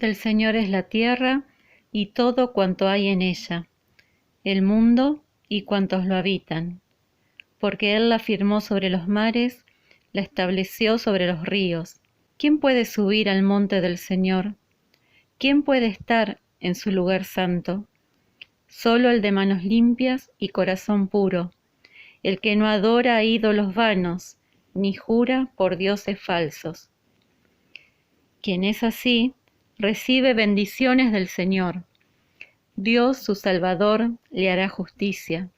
Del Señor es la tierra y todo cuanto hay en ella, el mundo y cuantos lo habitan. Porque Él la firmó sobre los mares, la estableció sobre los ríos. ¿Quién puede subir al monte del Señor? ¿Quién puede estar en su lugar santo? Solo el de manos limpias y corazón puro, el que no adora a ídolos vanos, ni jura por dioses falsos. Quien es así, recibe bendiciones del Señor. Dios, su Salvador, le hará justicia.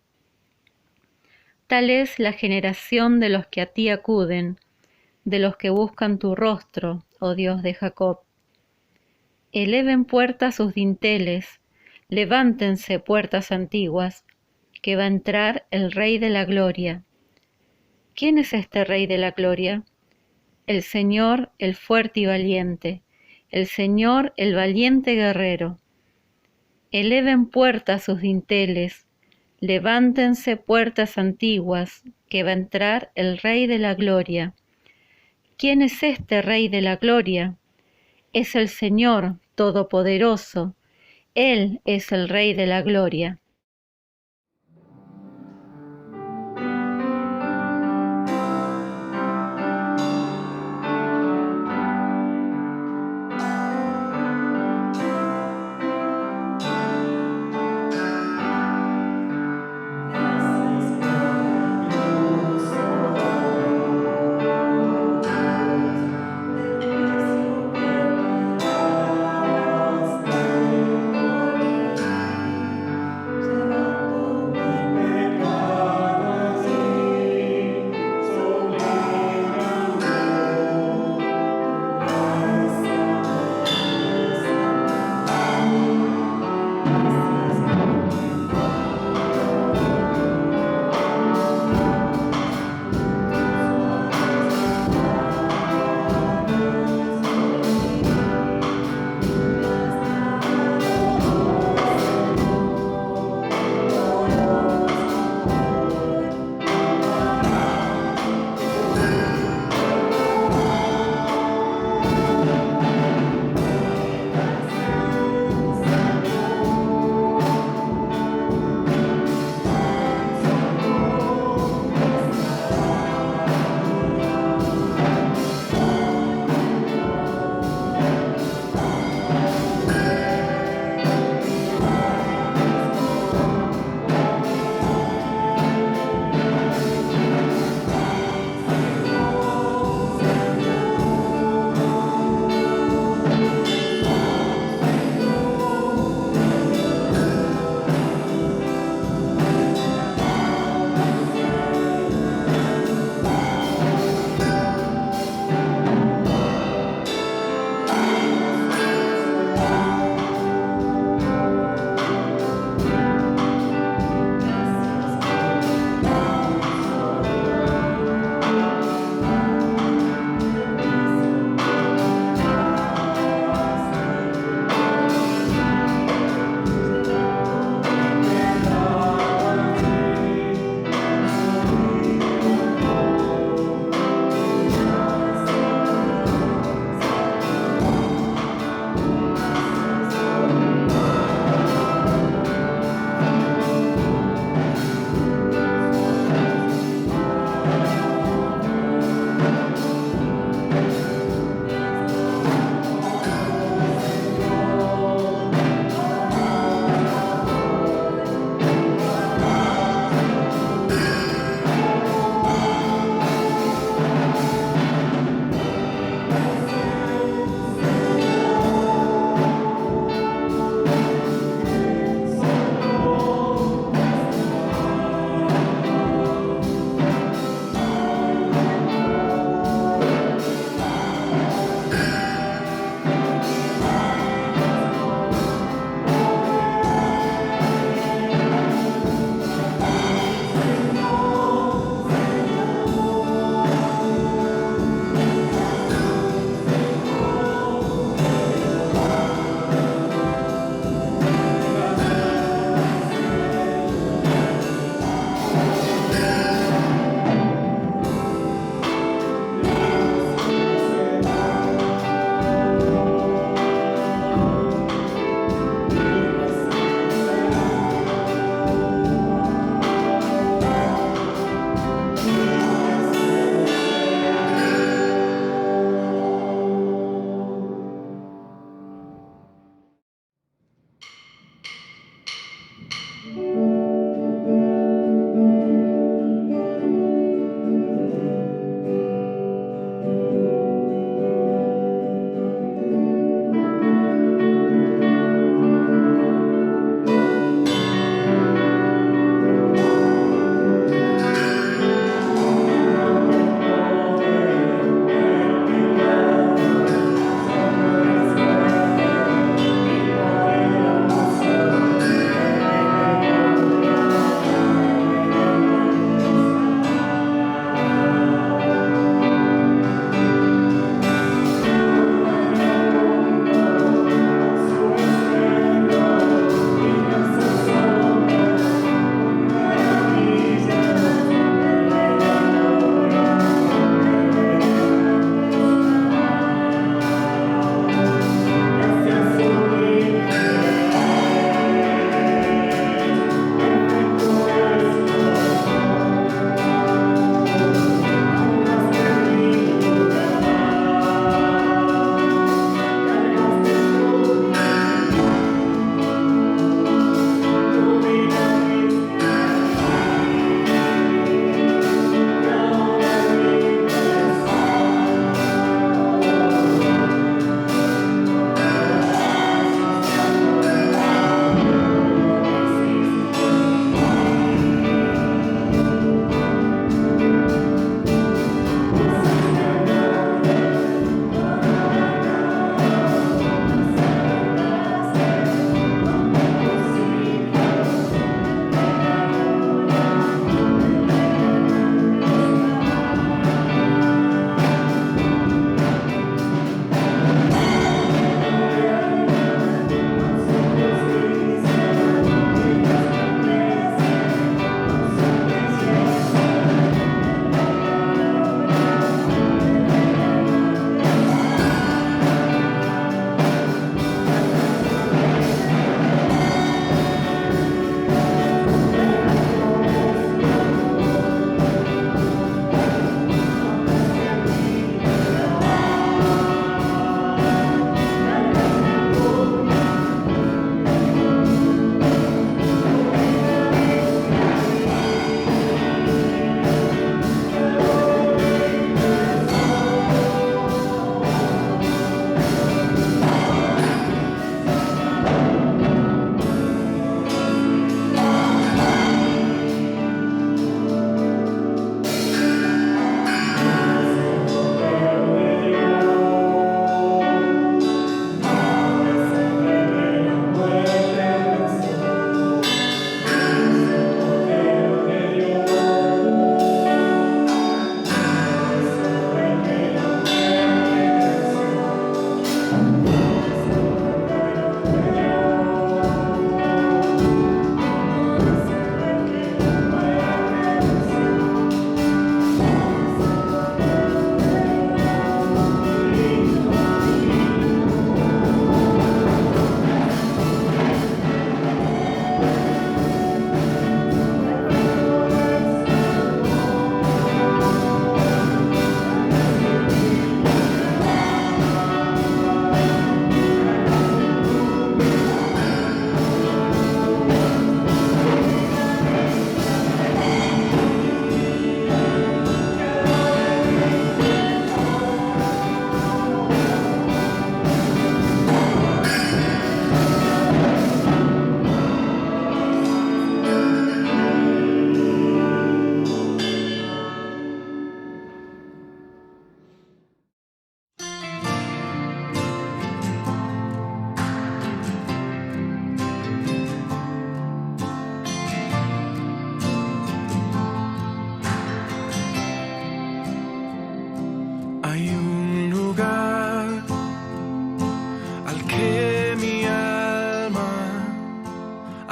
Tal es la generación de los que a ti acuden, de los que buscan tu rostro, oh Dios de Jacob. Eleven puertas sus dinteles, levántense puertas antiguas, que va a entrar el Rey de la Gloria. ¿Quién es este Rey de la Gloria? El Señor, el fuerte y valiente, el Señor, el valiente guerrero. Eleven puertas sus dinteles, levántense puertas antiguas, que va a entrar el Rey de la Gloria. ¿Quién es este Rey de la Gloria? Es el Señor Todopoderoso, Él es el Rey de la Gloria.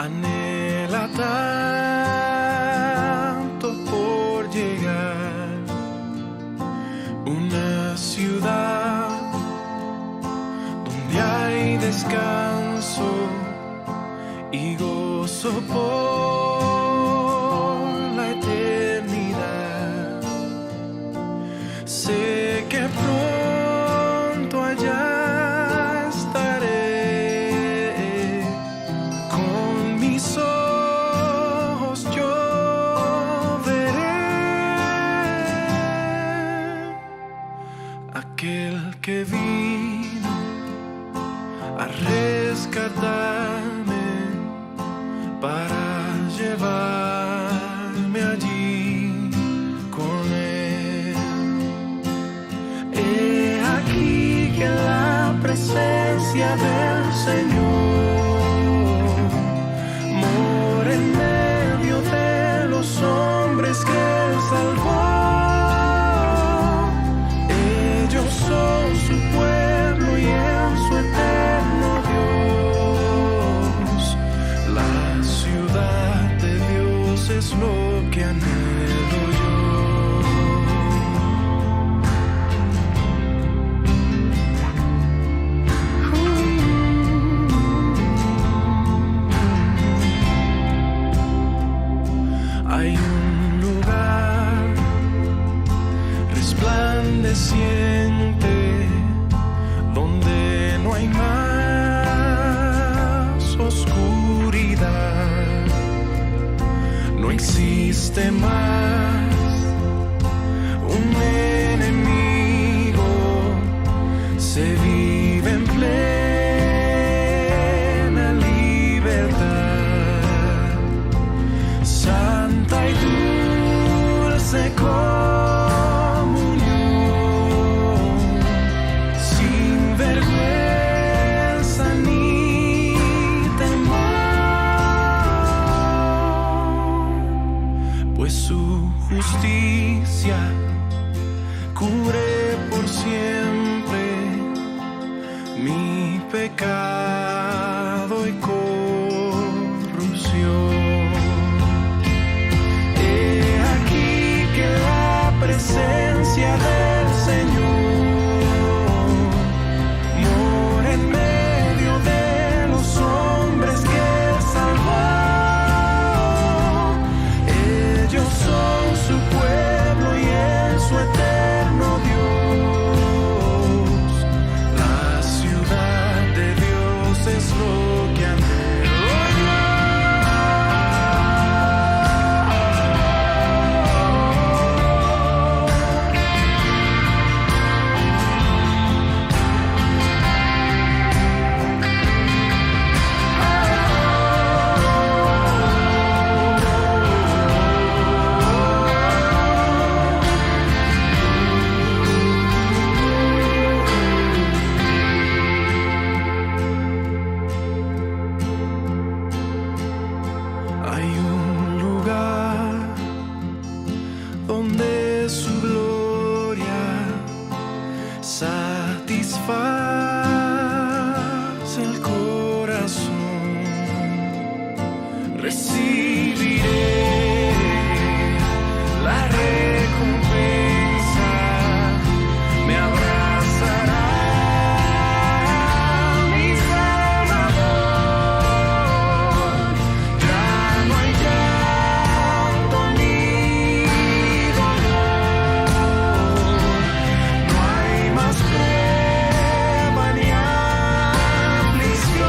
anhela tanto por llegar, una ciudad donde hay descanso y gozo por la eternidad. Sé que pronto allá estaré, con mis ojos yo veré aquel que vino a rescatarme para llevarme allí con él. He aquí que la presencia del Señor mora en medio de los hombres que él salvó. Ellos son su pueblo y en su eterno Dios. La ciudad de Dios es lo que anhelo yo. Hay un lugar resplandeciente donde no hay más oscuridad, no existe más un enemigo, se vive en plena libertad, santa y dulce comunión, sin vergüenza ni temor, pues su justicia cubre por siempre mi pecado y corrupción. He aquí que la presencia del Señor mora en medio de los hombres que él salvó. Ellos son su pueblo y en su eterno Dios. La ciudad de Dios es lo que anhelo yo. Hay un lugar donde su gloria satisface el corazón. Recibiré la recompensa, me abrazará mi Salvador. Ya no hay llanto ni dolor, no hay más prueba ni aflicción.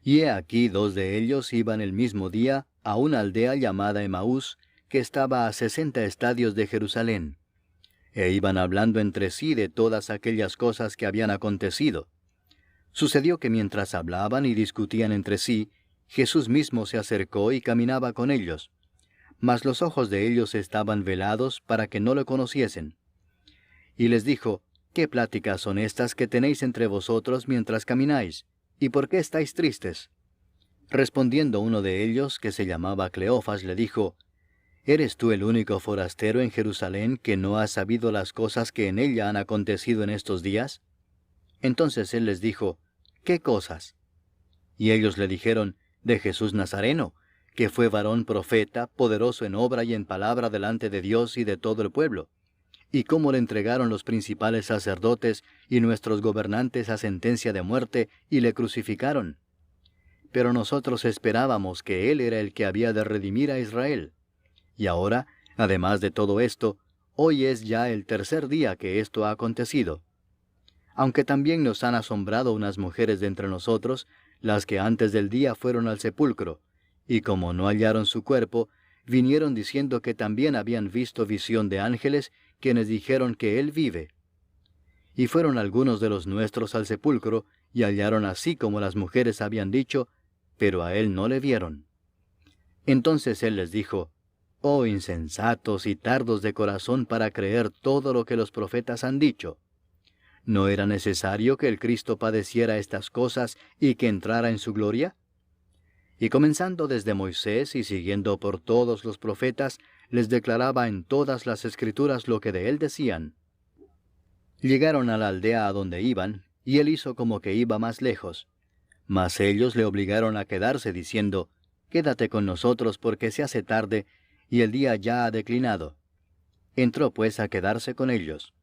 Y he aquí 2 de ellos iban el mismo día a una aldea llamada Emaús, que estaba a 60 estadios de Jerusalén. E iban hablando entre sí de todas aquellas cosas que habían acontecido. Sucedió que mientras hablaban y discutían entre sí, Jesús mismo se acercó y caminaba con ellos. Mas los ojos de ellos estaban velados para que no lo conociesen. Y les dijo: ¿Qué pláticas son estas que tenéis entre vosotros mientras camináis? ¿Y por qué estáis tristes? Respondiendo uno de ellos, que se llamaba Cleofas, le dijo: ¿Eres tú el único forastero en Jerusalén que no has sabido las cosas que en ella han acontecido en estos días? Entonces él les dijo: ¿Qué cosas? Y ellos le dijeron: de Jesús Nazareno, que fue varón profeta, poderoso en obra y en palabra delante de Dios y de todo el pueblo, y cómo le entregaron los principales sacerdotes y nuestros gobernantes a sentencia de muerte, y le crucificaron. Pero nosotros esperábamos que él era el que había de redimir a Israel. Y ahora, además de todo esto, hoy es ya el 3er día que esto ha acontecido. Aunque también nos han asombrado unas mujeres de entre nosotros, las que antes del día fueron al sepulcro, y como no hallaron su cuerpo, vinieron diciendo que también habían visto visión de ángeles, quienes dijeron que él vive. Y fueron algunos de los nuestros al sepulcro, y hallaron así como las mujeres habían dicho, pero a él no le vieron. Entonces él les dijo: Oh insensatos y tardos de corazón para creer todo lo que los profetas han dicho. ¿No era necesario que el Cristo padeciera estas cosas y que entrara en su gloria? Y comenzando desde Moisés y siguiendo por todos los profetas, les declaraba en todas las Escrituras lo que de él decían. Llegaron a la aldea a donde iban, y él hizo como que iba más lejos. Mas ellos le obligaron a quedarse, diciendo: Quédate con nosotros, porque se hace tarde, y el día ya ha declinado. Entró pues a quedarse con ellos.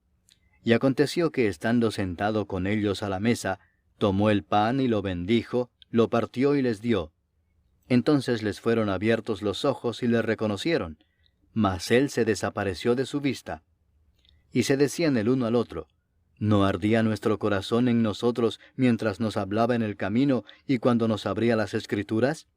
Y aconteció que estando sentado con ellos a la mesa, tomó el pan y lo bendijo, lo partió y les dio. Entonces les fueron abiertos los ojos y le reconocieron, mas él se desapareció de su vista. Y se decían el uno al otro: ¿No ardía nuestro corazón en nosotros mientras nos hablaba en el camino y cuando nos abría las Escrituras?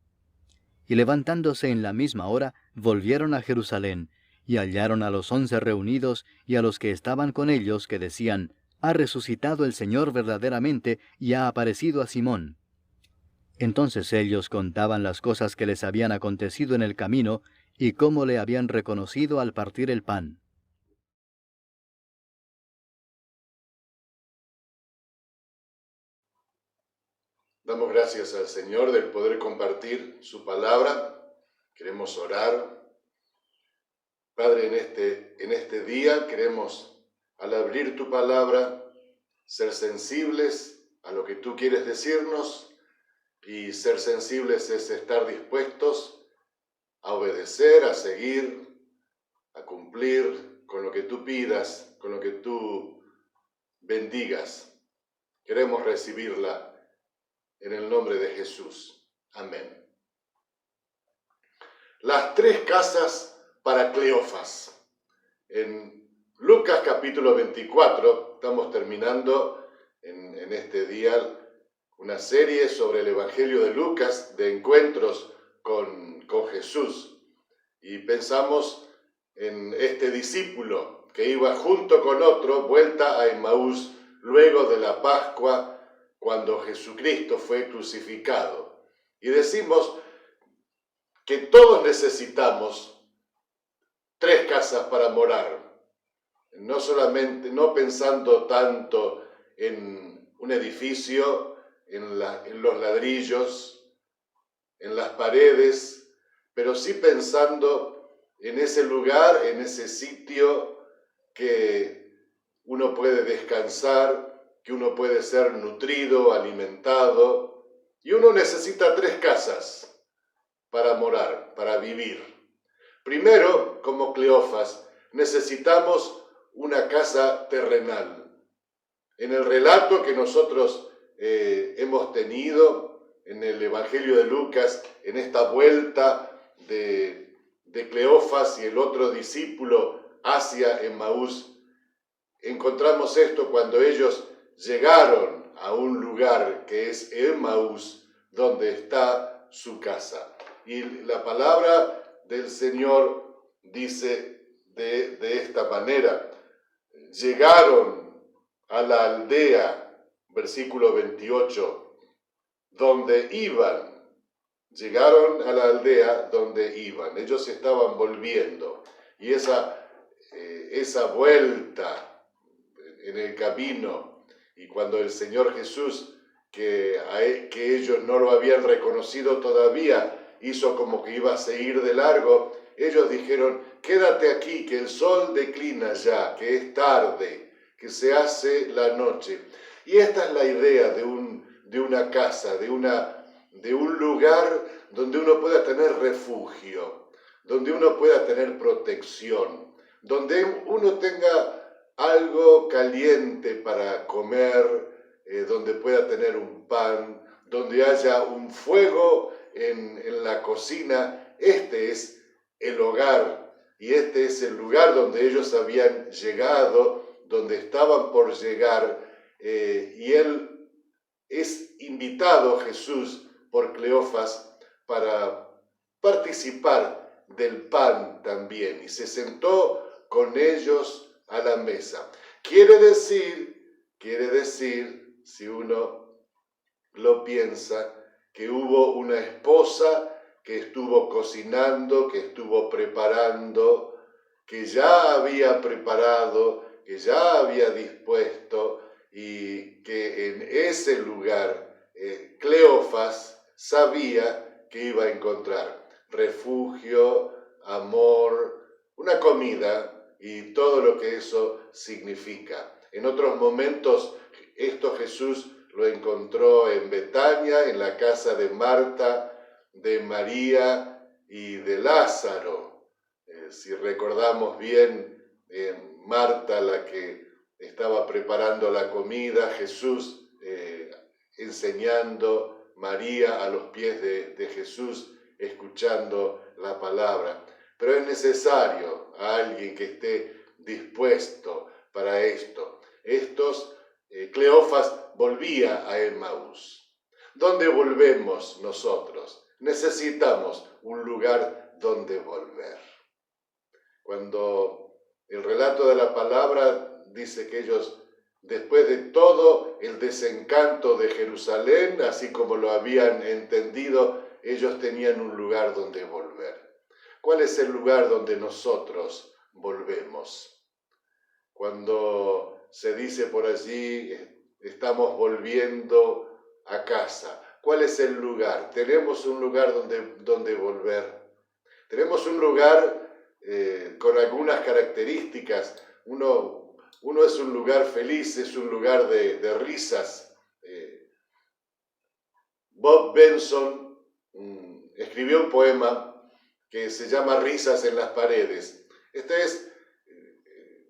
Y levantándose en la misma hora, volvieron a Jerusalén, y hallaron a los 11 reunidos, y a los que estaban con ellos, que decían: Ha resucitado el Señor verdaderamente, y ha aparecido a Simón. Entonces ellos contaban las cosas que les habían acontecido en el camino, y cómo le habían reconocido al partir el pan. Damos gracias al Señor del poder compartir su palabra. Queremos orar. Padre, en este día queremos, al abrir tu palabra, ser sensibles a lo que tú quieres decirnos, y ser sensibles es estar dispuestos a obedecer, a seguir, a cumplir con lo que tú pidas, con lo que tú bendigas. Queremos recibirla en el nombre de Jesús. Amén. Las 3 casas para Cleofas. En Lucas capítulo 24, estamos terminando en este día una serie sobre el Evangelio de Lucas, de encuentros con Jesús. Y pensamos en este discípulo que iba junto con otro, vuelta a Emaús, luego de la Pascua, cuando Jesucristo fue crucificado. Y decimos que todos necesitamos 3 casas para morar. No pensando tanto en un edificio, en los ladrillos, en las paredes, pero sí pensando en ese lugar, en ese sitio que uno puede descansar, que uno puede ser nutrido, alimentado, y uno necesita 3 casas para morar, para vivir. Primero, como Cleofas, necesitamos una casa terrenal. En el relato que nosotros hemos tenido en el Evangelio de Lucas, en esta vuelta de Cleofas y el otro discípulo hacia Emaús, encontramos esto cuando ellos llegaron a un lugar que es Emaús, donde está su casa. Y la palabra del Señor dice de esta manera: llegaron a la aldea, versículo 28, donde iban. Llegaron a la aldea donde iban. Ellos estaban volviendo. Y esa vuelta en el camino, y cuando el Señor Jesús, que ellos no lo habían reconocido todavía, hizo como que iba a seguir de largo, ellos dijeron: quédate aquí, que el sol declina ya, que es tarde, que se hace la noche. Y esta es la idea de una casa, de un lugar donde uno pueda tener refugio, donde uno pueda tener protección, donde uno tenga algo caliente para comer, donde pueda tener un pan, donde haya un fuego en la cocina. Este es el hogar y este es el lugar donde ellos habían llegado, donde estaban por llegar, y él es invitado, Jesús, por Cleofas para participar del pan también, y se sentó con ellos a la mesa. Quiere decir, si uno lo piensa, que hubo una esposa que estuvo cocinando, que estuvo preparando, que ya había preparado, que ya había dispuesto, y que en ese lugar Cleofas sabía que iba a encontrar refugio, amor, una comida y todo lo que eso significa. En otros momentos esto Jesús lo encontró en Betania, en la casa de Marta, de María y de Lázaro. Si recordamos bien, Marta, la que estaba preparando la comida, Jesús enseñando, María a los pies de Jesús escuchando la palabra. Pero es necesario a alguien que esté dispuesto para esto. Cleofas volvía a Emaús. ¿Dónde volvemos nosotros? Necesitamos un lugar donde volver. Cuando el relato de la palabra dice que ellos, después de todo el desencanto de Jerusalén, así como lo habían entendido, ellos tenían un lugar donde volver. ¿Cuál es el lugar donde nosotros volvemos? Cuando se dice por allí, estamos volviendo a casa. ¿Cuál es el lugar? Tenemos un lugar donde volver. Tenemos un lugar con algunas características. Uno es un lugar feliz, es un lugar de risas. Bob Benson escribió un poema que se llama Risas en las paredes.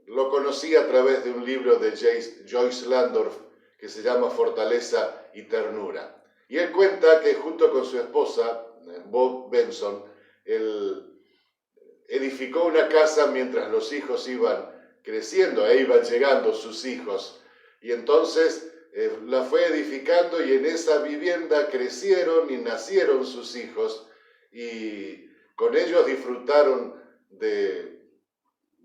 Lo conocí a través de un libro de Joyce Landorf que se llama Fortaleza y Ternura. Y él cuenta que junto con su esposa, Bob Benson, él edificó una casa mientras los hijos iban creciendo, iban llegando sus hijos. Y entonces la fue edificando, y en esa vivienda crecieron y nacieron sus hijos, y con ellos disfrutaron de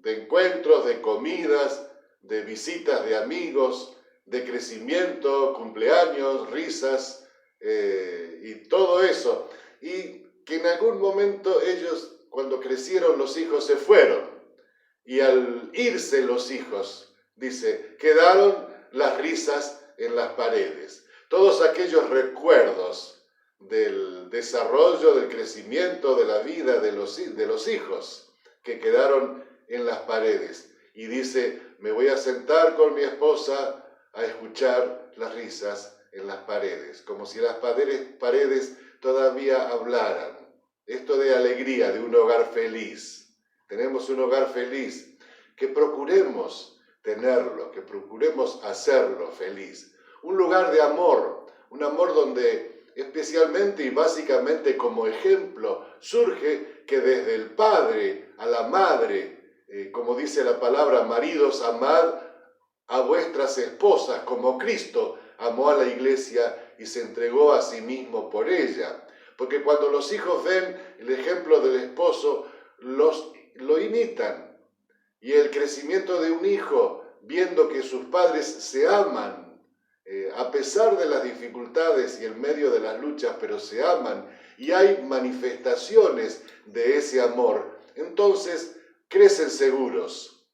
encuentros, de comidas, de visitas de amigos, de crecimiento, cumpleaños, risas, y todo eso. Y que en algún momento ellos, cuando crecieron, los hijos se fueron. Y al irse los hijos, dice, quedaron las risas en las paredes. Todos aquellos recuerdos del desarrollo, del crecimiento, de la vida de los hijos que quedaron en las paredes. Y dice, me voy a sentar con mi esposa a escuchar las risas en las paredes, como si las paredes todavía hablaran. Esto de alegría, de un hogar feliz. Tenemos un hogar feliz, que procuremos tenerlo, que procuremos hacerlo feliz. Un lugar de amor, un amor donde especialmente y básicamente como ejemplo surge que desde el padre a la madre, como dice la palabra, maridos, amad a vuestras esposas como Cristo amó a la iglesia y se entregó a sí mismo por ella. Porque cuando los hijos ven el ejemplo del esposo, lo imitan. Y el crecimiento de un hijo, viendo que sus padres se aman, a pesar de las dificultades y en medio de las luchas, pero se aman, y hay manifestaciones de ese amor, entonces crecen seguros.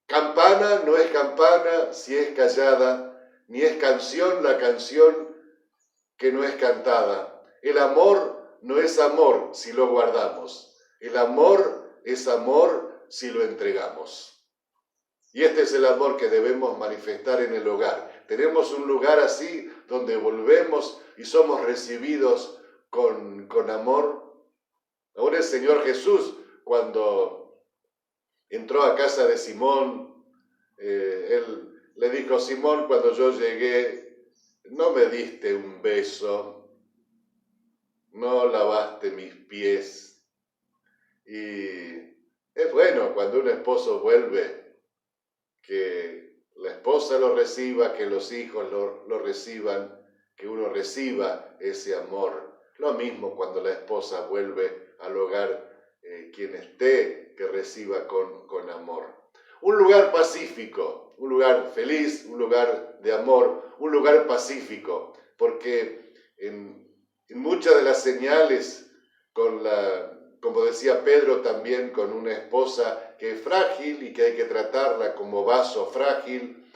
Campana no es campana si es callada, ni es canción la canción que no es cantada. El amor no es amor si lo guardamos. El amor es amor si lo entregamos. Y este es el amor que debemos manifestar en el hogar. Tenemos un lugar así donde volvemos y somos recibidos con amor. Aún el Señor Jesús, cuando entró a casa de Simón, él le dijo: Simón, cuando yo llegué, no me diste un beso, no lavaste mis pies. Y es bueno cuando un esposo vuelve, que la esposa lo reciba, que los hijos lo reciban, que uno reciba ese amor. Lo mismo cuando la esposa vuelve al hogar, quien esté, que reciba con amor. Un lugar pacífico, un lugar feliz, un lugar de amor, un lugar pacífico, porque en muchas de las señales, como decía Pedro también, con una esposa que es frágil y que hay que tratarla como vaso frágil,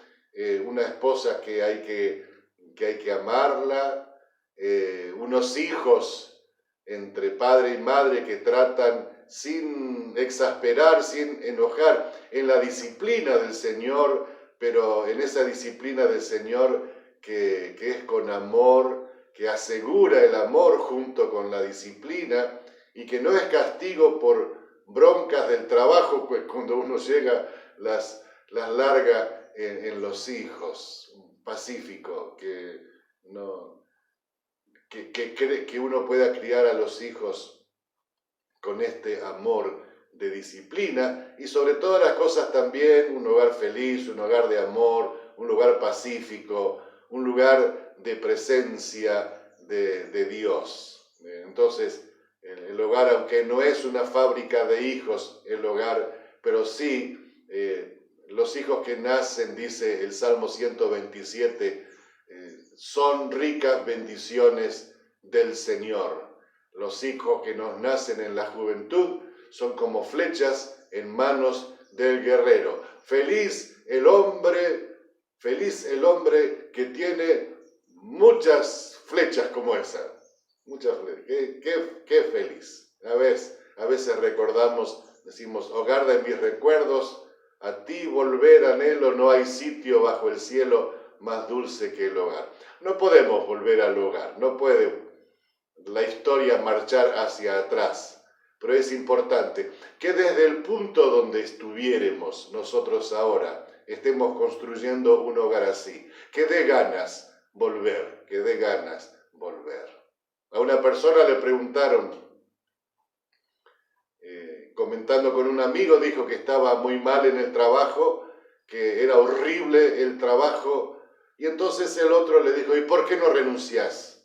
una esposa que hay que amarla, unos hijos entre padre y madre que tratan sin exasperar, sin enojar, en la disciplina del Señor, pero en esa disciplina del Señor que es con amor, que asegura el amor junto con la disciplina y que no es castigo por broncas del trabajo, pues cuando uno llega las larga en los hijos, pacífico, que uno pueda criar a los hijos con este amor de disciplina y sobre todas las cosas también un hogar feliz, un hogar de amor, un lugar pacífico, un lugar de presencia de Dios. Entonces, el hogar, aunque no es una fábrica de hijos, el hogar, pero sí los hijos que nacen, dice el Salmo 127, son ricas bendiciones del Señor. Los hijos que nos nacen en la juventud son como flechas en manos del guerrero. Feliz el hombre que tiene muchas flechas como esa. Muchas flechas. Qué feliz. A veces recordamos, decimos: hogar de mis recuerdos, a ti volver anhelo, no hay sitio bajo el cielo más dulce que el hogar. No podemos volver al hogar, no puede la historia marchar hacia atrás, pero es importante que desde el punto donde estuviéramos nosotros ahora, estemos construyendo un hogar así, que dé ganas volver, que dé ganas volver. A una persona le preguntaron, comentando con un amigo, dijo que estaba muy mal en el trabajo, que era horrible el trabajo, y entonces el otro le dijo: ¿y por qué no renunciás?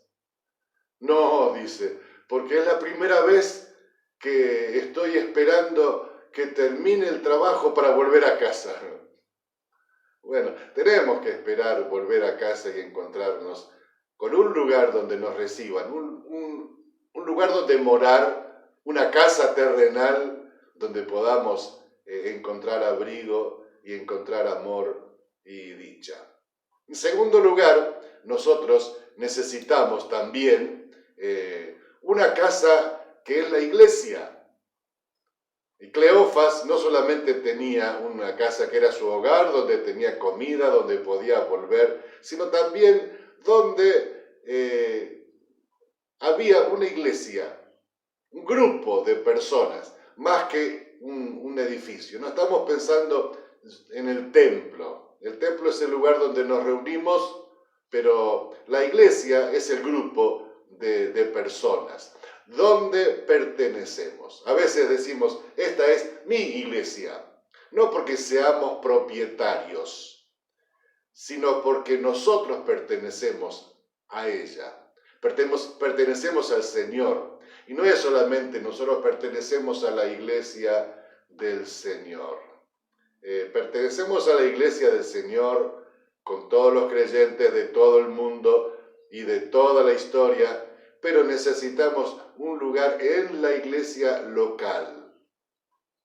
No, dice, porque es la primera vez que estoy esperando que termine el trabajo para volver a casa. Bueno, tenemos que esperar volver a casa y encontrarnos con un lugar donde nos reciban, un lugar donde morar, una casa terrenal donde podamos encontrar abrigo y encontrar amor y dicha. En segundo lugar, nosotros necesitamos también una casa que es la iglesia. Y Cleofas no solamente tenía una casa que era su hogar, donde tenía comida, donde podía volver, sino también donde había una iglesia, un grupo de personas, más que un edificio. No estamos pensando en el templo. El templo es el lugar donde nos reunimos, pero la iglesia es el grupo de personas, donde pertenecemos. A veces decimos: esta es mi iglesia, no porque seamos propietarios, sino porque nosotros pertenecemos a ella. Pertenecemos al Señor. Y no es solamente nosotros pertenecemos a la iglesia del Señor. Pertenecemos a la iglesia del Señor con todos los creyentes de todo el mundo y de toda la historia, pero necesitamos un lugar en la iglesia local.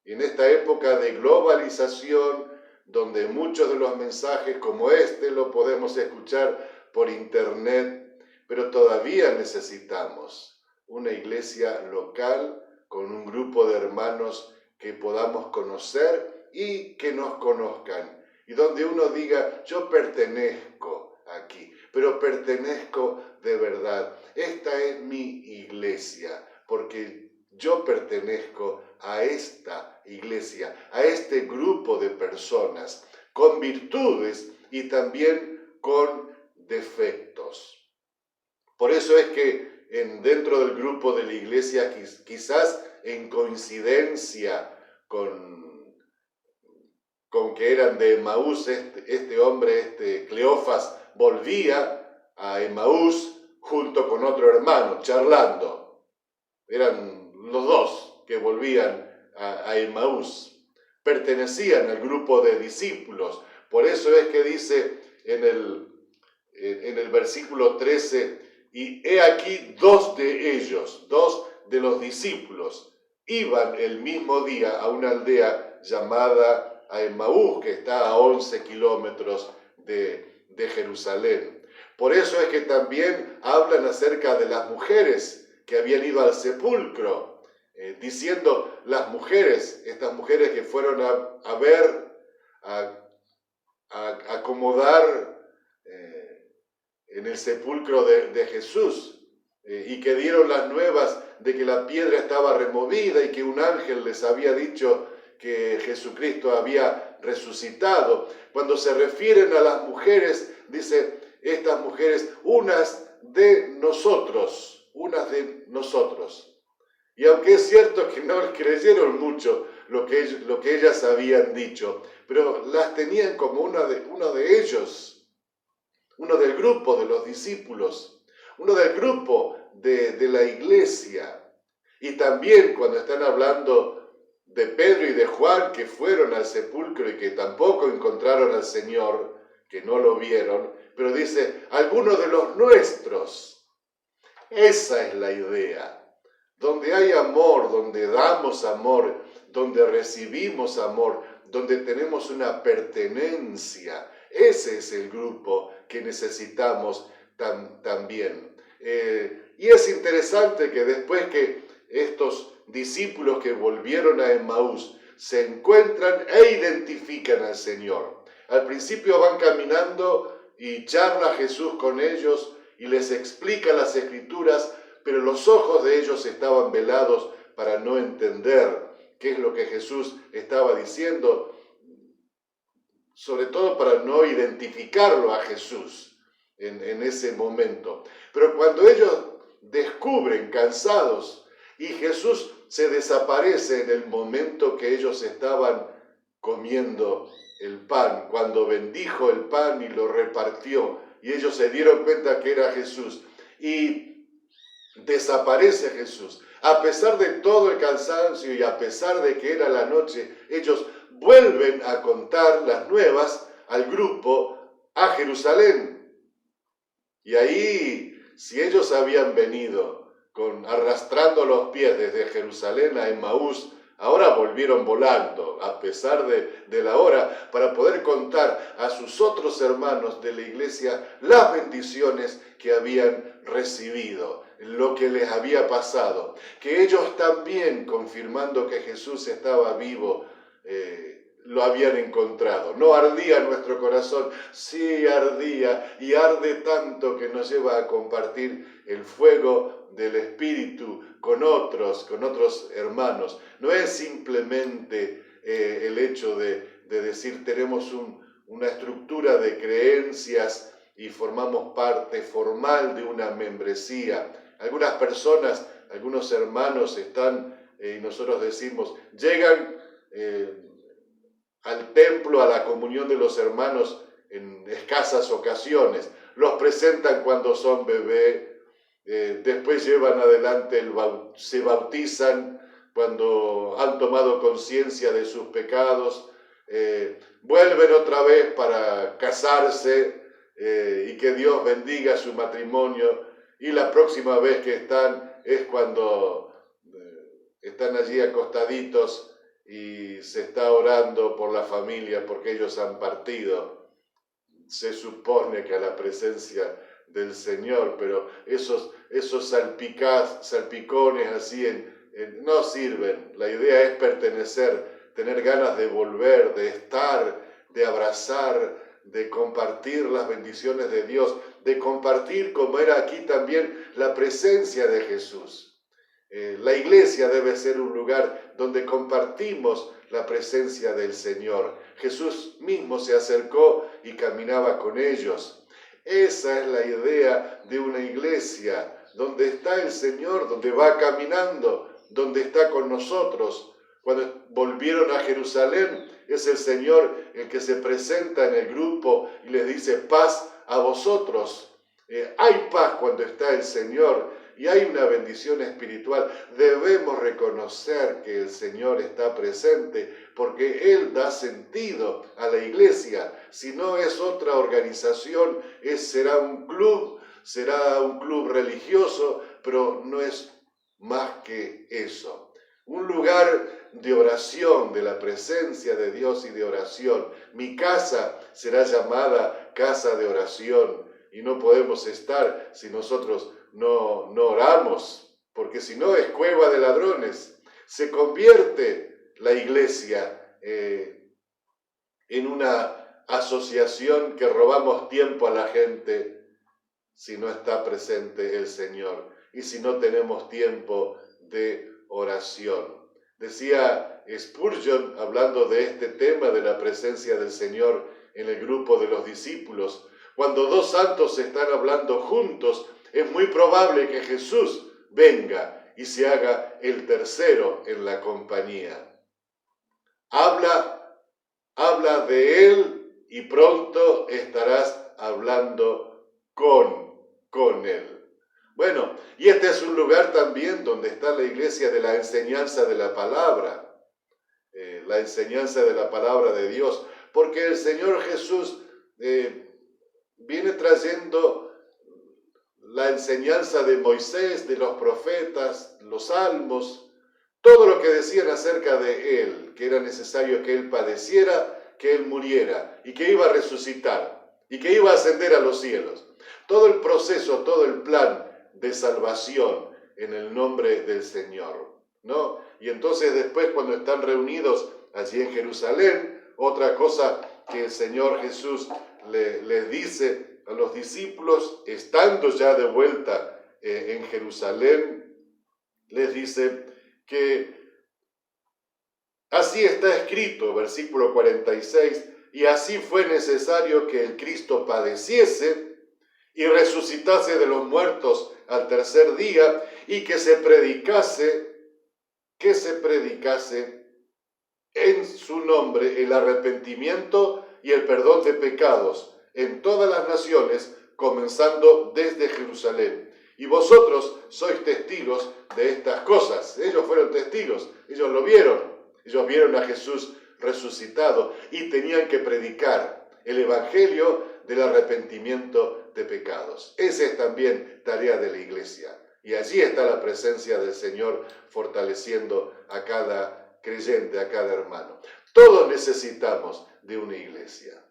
Y en esta época de globalización, donde muchos de los mensajes como este lo podemos escuchar por internet, pero todavía necesitamos una iglesia local con un grupo de hermanos que podamos conocer y que nos conozcan. Y donde uno diga, yo pertenezco aquí, pero pertenezco de verdad. Esta es mi iglesia, porque yo pertenezco a esta iglesia, a este grupo de personas con virtudes y también con defectos. Por eso es que dentro del grupo de la iglesia, quizás en coincidencia con que eran de Emaús, este hombre, Cleofas, volvía a Emaús junto con otro hermano, charlando. Eran los dos que volvían a Emaús. Pertenecían al grupo de discípulos. Por eso es que dice en el versículo 13, y he aquí dos de los discípulos, iban el mismo día a una aldea llamada Emaús, que está a 11 kilómetros de Jerusalén. Por eso es que también hablan acerca de las mujeres que habían ido al sepulcro, diciendo las mujeres, estas mujeres que fueron a ver, a acomodar en el sepulcro de Jesús, y que dieron las nuevas de que la piedra estaba removida y que un ángel les había dicho que Jesucristo había resucitado. Cuando se refieren a las mujeres, dice, estas mujeres, unas de nosotros. Y aunque es cierto que no creyeron mucho lo que ellas habían dicho, pero las tenían como uno de ellos, uno del grupo de los discípulos, uno del grupo de la iglesia. Y también cuando están hablando de Pedro y de Juan, que fueron al sepulcro y que tampoco encontraron al Señor, que no lo vieron, pero dice, algunos de los nuestros. Esa es la idea. Donde hay amor, donde damos amor, donde recibimos amor, donde tenemos una pertenencia. Ese es el grupo que necesitamos también. Y es interesante que después que estos discípulos que volvieron a Emaús se encuentran e identifican al Señor. Al principio van caminando y charla Jesús con ellos y les explica las Escrituras, pero los ojos de ellos estaban velados para no entender qué es lo que Jesús estaba diciendo, sobre todo para no identificarlo a Jesús en ese momento. Pero cuando ellos descubren, cansados, y Jesús se desaparece en el momento que ellos estaban comiendo el pan, cuando bendijo el pan y lo repartió, y ellos se dieron cuenta que era Jesús, y desaparece Jesús. A pesar de todo el cansancio y a pesar de que era la noche, ellos vuelven a contar las nuevas al grupo a Jerusalén. Y ahí, si ellos habían venido arrastrando los pies desde Jerusalén a Emaús, ahora volvieron volando, a pesar de la hora, para poder contar a sus otros hermanos de la iglesia las bendiciones que habían recibido, lo que les había pasado, que ellos también, confirmando que Jesús estaba vivo, lo habían encontrado. ¿No ardía nuestro corazón? Sí, ardía, y arde tanto que nos lleva a compartir el fuego del Espíritu con otros hermanos. No es simplemente el hecho de decir tenemos una estructura de creencias y formamos parte formal de una membresía. Algunas personas, algunos hermanos están, y nosotros decimos, llegan al templo, a la comunión de los hermanos en escasas ocasiones. los presentan cuando son bebé, después llevan adelante, se bautizan cuando han tomado conciencia de sus pecados, vuelven otra vez para casarse y que Dios bendiga su matrimonio, y la próxima vez que están es cuando están allí acostaditos y se está orando por la familia porque ellos han partido. Se supone que a la presencia del Señor, pero esos salpicones así no sirven. La idea es pertenecer, tener ganas de volver, de estar, de abrazar, de compartir las bendiciones de Dios, de compartir, como era aquí también, la presencia de Jesús. La iglesia debe ser un lugar donde compartimos la presencia del Señor. Jesús mismo se acercó y caminaba con ellos. Esa es la idea de una iglesia, donde está el Señor, donde va caminando, donde está con nosotros. Cuando volvieron a Jerusalén, es el Señor el que se presenta en el grupo y les dice: paz a vosotros. Hay paz cuando está el Señor y hay una bendición espiritual. Debemos reconocer que el Señor está presente porque Él da sentido a la iglesia. Si no es otra organización, será un club religioso, pero no es más que eso. Un lugar de oración, de la presencia de Dios y de oración. Mi casa será llamada casa de oración y no podemos estar si nosotros no oramos, porque si no es cueva de ladrones. Se convierte la iglesia en una asociación que robamos tiempo a la gente si no está presente el Señor y si no tenemos tiempo de oración. Decía Spurgeon, hablando de este tema de la presencia del Señor en el grupo de los discípulos: cuando dos santos están hablando juntos, es muy probable que Jesús venga y se haga el tercero en la compañía. Habla de Él y pronto estarás hablando con Él. Bueno, y este es un lugar también donde está la iglesia de la enseñanza de la palabra, la enseñanza de la palabra de Dios, porque el Señor Jesús viene trayendo la enseñanza de Moisés, de los profetas, los salmos, todo lo que decían acerca de Él, que era necesario que Él padeciera, que Él muriera y que iba a resucitar y que iba a ascender a los cielos. Todo el proceso, todo el plan de salvación en el nombre del Señor, ¿no? Y entonces después, cuando están reunidos allí en Jerusalén, otra cosa que el Señor Jesús les dice a los discípulos, estando ya de vuelta en Jerusalén, les dice que así está escrito, versículo 46, y así fue necesario que el Cristo padeciese y resucitase de los muertos al tercer día, y que se predicase en su nombre el arrepentimiento y el perdón de pecados en todas las naciones, comenzando desde Jerusalén. Y vosotros sois testigos de estas cosas. Ellos fueron testigos, ellos lo vieron. Ellos vieron a Jesús resucitado y tenían que predicar el evangelio del arrepentimiento de pecados. Esa es también tarea de la iglesia. Y allí está la presencia del Señor fortaleciendo a cada creyente, a cada hermano. Todos necesitamos de una iglesia.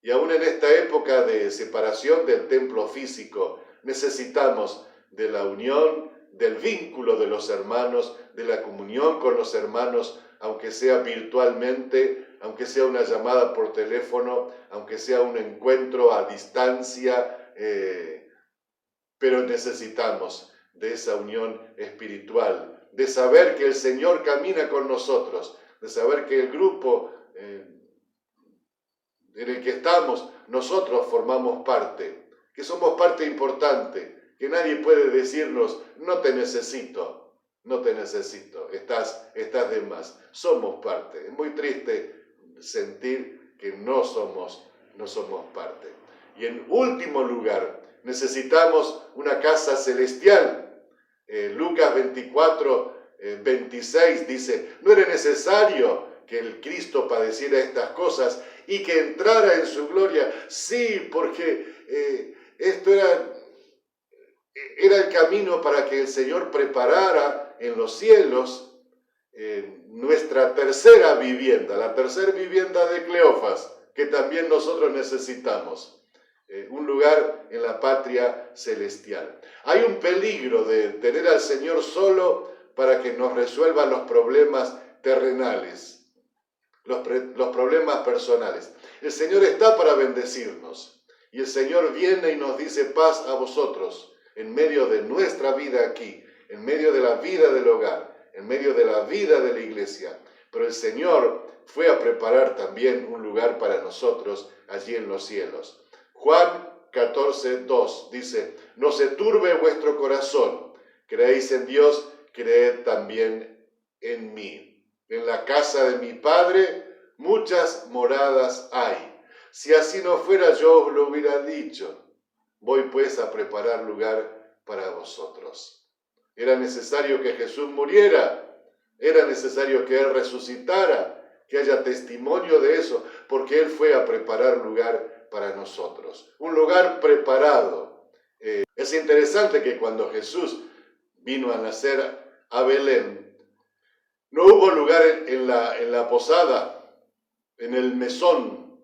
Y aún en esta época de separación del templo físico, necesitamos de la unión, del vínculo de los hermanos, de la comunión con los hermanos, aunque sea virtualmente, aunque sea una llamada por teléfono, aunque sea un encuentro a distancia, pero necesitamos de esa unión espiritual, de saber que el Señor camina con nosotros, de saber que el grupo en el que estamos, nosotros formamos parte, que somos parte importante, que nadie puede decirnos, no te necesito, estás de más. Somos parte. Es muy triste sentir que no somos parte. Y en último lugar, necesitamos una casa celestial. Lucas 24, 26 dice, no era necesario que el Cristo padeciera estas cosas y que entrara en su gloria. Sí, porque esto era el camino para que el Señor preparara en los cielos nuestra tercera vivienda, la tercera vivienda de Cleofas, que también nosotros necesitamos. Un lugar en la patria celestial. Hay un peligro de tener al Señor solo para que nos resuelva los problemas terrenales, los problemas personales. El Señor está para bendecirnos y el Señor viene y nos dice paz a vosotros en medio de nuestra vida aquí, en medio de la vida del hogar, en medio de la vida de la iglesia. Pero el Señor fue a preparar también un lugar para nosotros allí en los cielos. Juan 14, 2 dice, no se turbe vuestro corazón, creéis en Dios, creed también en mí. En la casa de mi Padre muchas moradas hay. Si así no fuera, yo os lo hubiera dicho. Voy pues a preparar lugar para vosotros. Era necesario que Jesús muriera, era necesario que Él resucitara, que haya testimonio de eso, porque Él fue a preparar lugar para nosotros, un lugar preparado. Es interesante que cuando Jesús vino a nacer a Belén, no hubo lugar en la posada, en el mesón,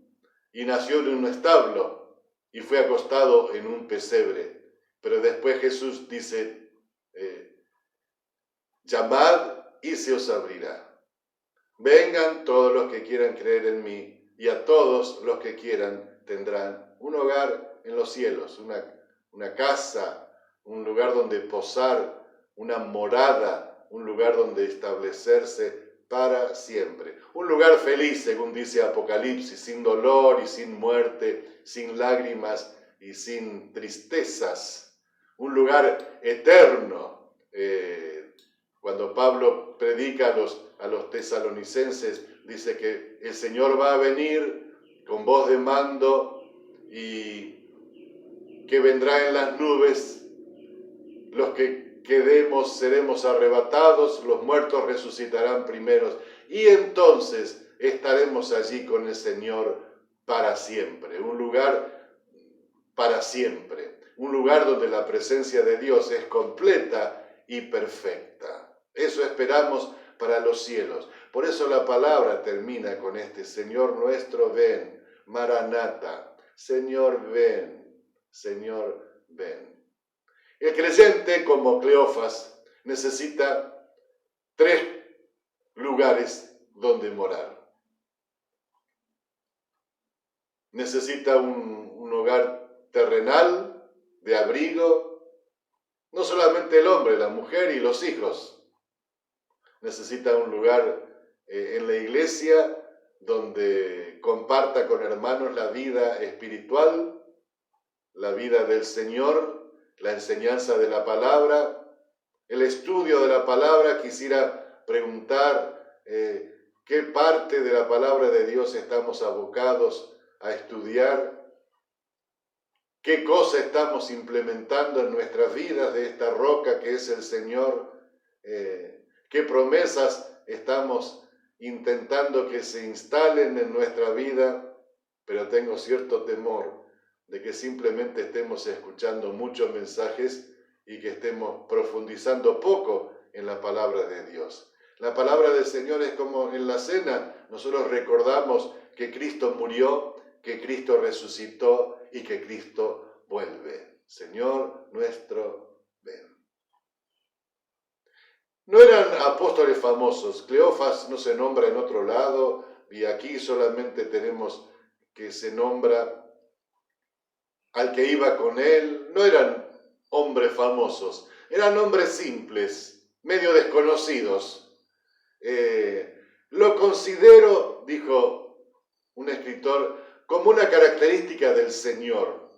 y nació en un establo, y fue acostado en un pesebre. Pero después Jesús dice, llamad y se os abrirá. Vengan todos los que quieran creer en mí, y a todos los que quieran tendrán un hogar en los cielos, una casa, un lugar donde posar, una morada, un lugar donde establecerse para siempre. Un lugar feliz, según dice Apocalipsis, sin dolor y sin muerte, sin lágrimas y sin tristezas. Un lugar eterno. Cuando Pablo predica a los tesalonicenses, dice que el Señor va a venir con voz de mando y que vendrá en las nubes. Los que quedemos seremos arrebatados, los muertos resucitarán primeros y entonces estaremos allí con el Señor para siempre. Un lugar para siempre. Un lugar donde la presencia de Dios es completa y perfecta. Eso esperamos para los cielos. Por eso la palabra termina con este: Señor nuestro, ven. Maranata, Señor, ven. Señor, ven. El creyente, como Cleofas, necesita 3 lugares donde morar. Necesita un hogar terrenal, de abrigo, no solamente el hombre, la mujer y los hijos. Necesita un lugar en la iglesia donde comparta con hermanos la vida espiritual, la vida del Señor, la enseñanza de la palabra, el estudio de la palabra. Quisiera preguntar qué parte de la palabra de Dios estamos abocados a estudiar, qué cosa estamos implementando en nuestras vidas de esta roca que es el Señor, qué promesas estamos intentando que se instalen en nuestra vida, pero tengo cierto temor de que simplemente estemos escuchando muchos mensajes y que estemos profundizando poco en la palabra de Dios. La palabra del Señor es como en la cena. Nosotros recordamos que Cristo murió, que Cristo resucitó y que Cristo vuelve. Señor nuestro, ven. No eran apóstoles famosos. Cleofas no se nombra en otro lado y aquí solamente tenemos que se nombra al que iba con él. No eran hombres famosos, eran hombres simples, medio desconocidos. Lo considero, dijo un escritor, como una característica del Señor,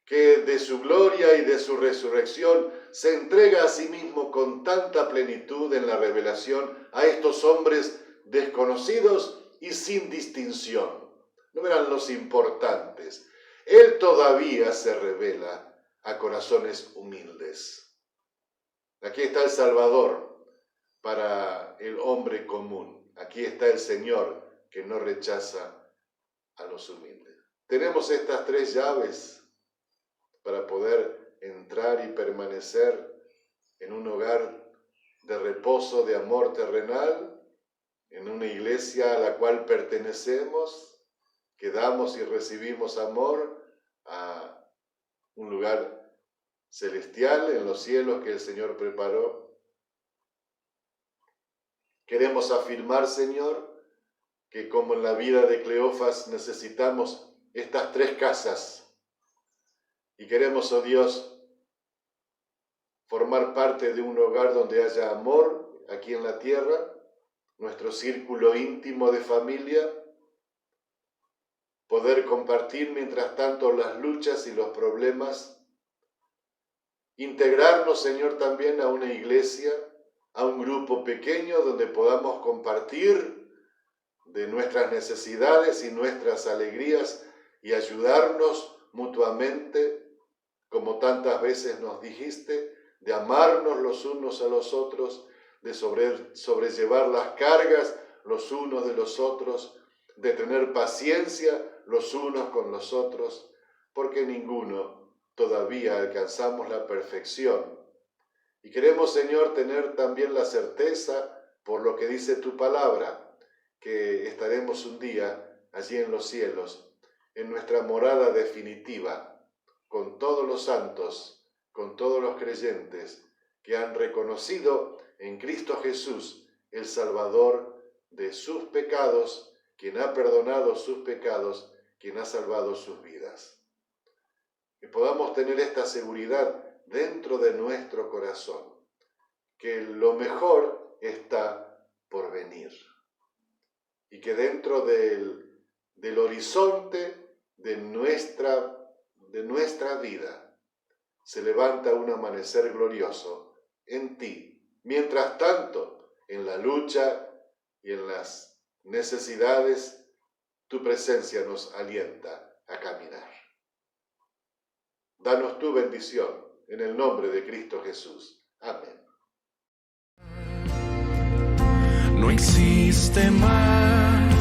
que de su gloria y de su resurrección se entrega a sí mismo con tanta plenitud en la revelación a estos hombres desconocidos y sin distinción. No eran los importantes. Él todavía se revela a corazones humildes. Aquí está el Salvador para el hombre común. Aquí está el Señor que no rechaza a los humildes. Tenemos estas 3 llaves para poder entrar y permanecer en un hogar de reposo, de amor terrenal, en una iglesia a la cual pertenecemos, que damos y recibimos amor a un lugar celestial en los cielos que el Señor preparó. Queremos afirmar, Señor, que como en la vida de Cleofas necesitamos estas 3 casas, y queremos, oh Dios, formar parte de un hogar donde haya amor aquí en la tierra, nuestro círculo íntimo de familia, poder compartir mientras tanto las luchas y los problemas, integrarnos, Señor, también a una iglesia, a un grupo pequeño donde podamos compartir de nuestras necesidades y nuestras alegrías y ayudarnos mutuamente, como tantas veces nos dijiste, de amarnos los unos a los otros, de sobrellevar las cargas los unos de los otros, de tener paciencia los unos con los otros, porque ninguno todavía alcanzamos la perfección. Y queremos, Señor, tener también la certeza, por lo que dice tu palabra, que estaremos un día allí en los cielos, en nuestra morada definitiva, con todos los santos, con todos los creyentes que han reconocido en Cristo Jesús el Salvador de sus pecados, quien ha perdonado sus pecados, quien ha salvado sus vidas. Que podamos tener esta seguridad dentro de nuestro corazón, que lo mejor está por venir y que dentro del horizonte de nuestra vida se levanta un amanecer glorioso en ti. Mientras tanto, en la lucha y en las necesidades, tu presencia nos alienta a caminar. Danos tu bendición en el nombre de Cristo Jesús. Amén. No existe más